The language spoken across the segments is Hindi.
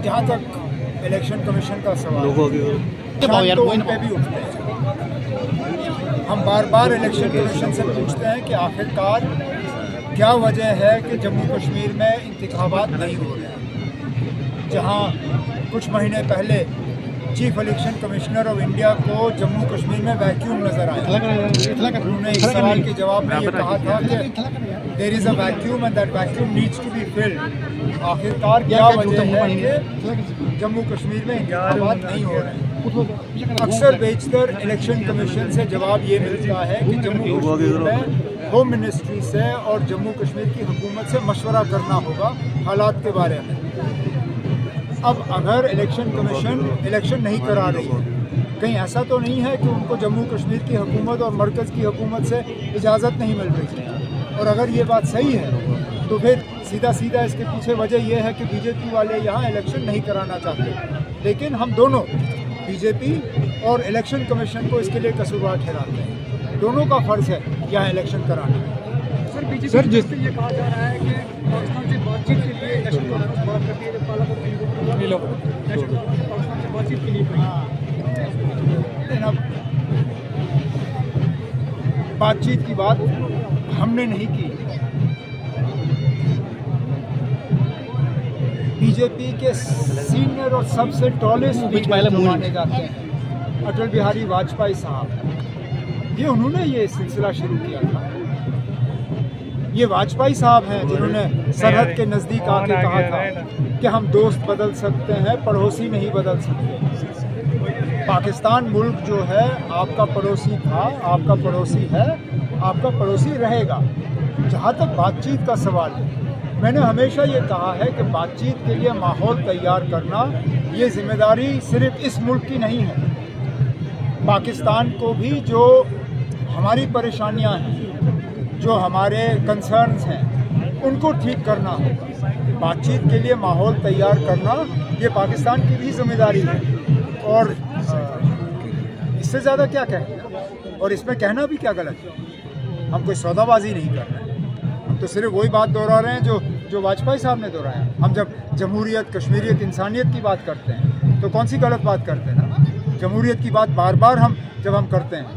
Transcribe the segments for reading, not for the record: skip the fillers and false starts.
जहाँ तक इलेक्शन कमीशन का सवाल तो उन पे भी उठते हैं। हम बार बार इलेक्शन कमीशन से पूछते हैं कि आखिरकार क्या वजह है कि जम्मू कश्मीर में इंतखाबात नहीं हो रहे हैं। जहाँ कुछ महीने पहले chief election commissioner of India को जम्मू कश्मीर में वैक्यूम नजर आया। उन्होंने इस सवाल के जवाब में ये कहा था कि there is a vacuum and that vacuum needs to be filled. आखिरकार क्या वजह है कि जम्मू कश्मीर में इंतखाबात नहीं हो रहे हैं। अक्सर बेशतर इलेक्शन कमीशन से जवाब ये मिलता है कि जम्मू कश्मीर में होम मिनिस्ट्री से और जम्मू कश्मीर की हुकूमत से मशवरा करना होगा हालात के बारे में। अब अगर इलेक्शन कमीशन इलेक्शन नहीं करा रही है, कहीं ऐसा तो नहीं है कि उनको जम्मू कश्मीर की हुकूमत और मरकज़ की हुकूमत से इजाज़त नहीं मिल रही है। और अगर ये बात सही है तो फिर सीधा सीधा इसके पीछे वजह यह है कि बीजेपी वाले यहाँ इलेक्शन नहीं कराना चाहते। लेकिन हम दोनों बीजेपी और इलेक्शन कमीशन को इसके लिए कसूरवार ठहराते हैं। दोनों का फ़र्ज़ है यहाँ इलेक्शन कराना। सर जिस ये कहा जा रहा है कि पाकिस्तान से बातचीत के लिए इलेक्शन कमीशन बात करती है, पाकिस्तान से बातचीत के लिए बातचीत की बात हमने नहीं की। बीजेपी के सीनियर और सबसे टॉलेस्ट लीडर जो माने जाते हैं अटल बिहारी वाजपेयी साहब, ये उन्होंने ये सिलसिला शुरू किया था। ये वाजपेयी साहब हैं जिन्होंने सरहद के नज़दीक आके कहा था कि हम दोस्त बदल सकते हैं, पड़ोसी नहीं बदल सकते। पाकिस्तान मुल्क जो है आपका पड़ोसी था, आपका पड़ोसी है, आपका पड़ोसी रहेगा। जहाँ तक बातचीत का सवाल है, मैंने हमेशा ये कहा है कि बातचीत के लिए माहौल तैयार करना ये जिम्मेदारी सिर्फ इस मुल्क की नहीं है। पाकिस्तान को भी जो हमारी परेशानियाँ हैं, जो हमारे कंसर्न्स हैं, उनको ठीक करना होगा। बातचीत के लिए माहौल तैयार करना ये पाकिस्तान की भी जिम्मेदारी है। और इससे ज़्यादा क्या कहें, और इसमें कहना भी क्या गलत है। हम कोई सौदाबाजी नहीं कर रहे हैं, हम तो सिर्फ वही बात दोहरा रहे हैं जो वाजपेयी साहब ने दोहराया। हम जब जमहूरियत, कश्मीरियत, इंसानियत की बात करते हैं तो कौन सी गलत बात करते हैं ना। जमहूरियत की बात बार बार हम करते हैं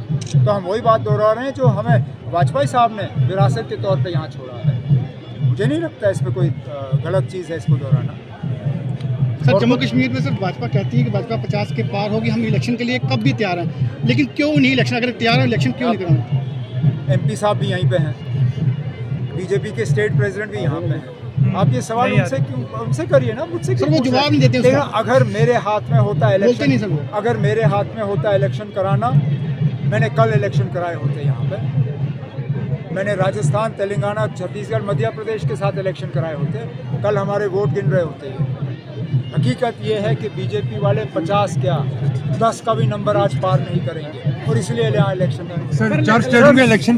तो हम वही बात दोहरा रहे हैं जो हमें वाजपेयी साहब ने विरासत के तौर पे यहाँ छोड़ा है। मुझे नहीं लगता इसमें कोई गलत चीज़ है इसको दोहराना। सर जम्मू कश्मीर में सर भाजपा कहती है कि भाजपा 50 के पार होगी, हम इलेक्शन के लिए कब भी तैयार हैं, लेकिन क्यों नहीं इलेक्शन, अगर तैयार है इलेक्शन क्यों नहीं कराना। MP साहब भी यहीं पे हैं, बीजेपी के स्टेट प्रेसिडेंट भी यहाँ पे हैं। आप ये सवाल उनसे करिए ना, मुझसे सर। वो जवाब नहीं देते। अगर मेरे हाथ में होता इलेक्शन, अगर मेरे हाथ में होता इलेक्शन कराना, मैंने कल इलेक्शन कराए होते यहाँ पे। मैंने राजस्थान, तेलंगाना, छत्तीसगढ़, मध्य प्रदेश के साथ इलेक्शन कराए होते। कल हमारे वोट गिन रहे होते। हकीकत ये है कि बीजेपी वाले 50 क्या 10 का भी नंबर आज पार नहीं करेंगे और इसलिए यहाँ इलेक्शन करेंगे। सर 4 स्टेट में इलेक्शन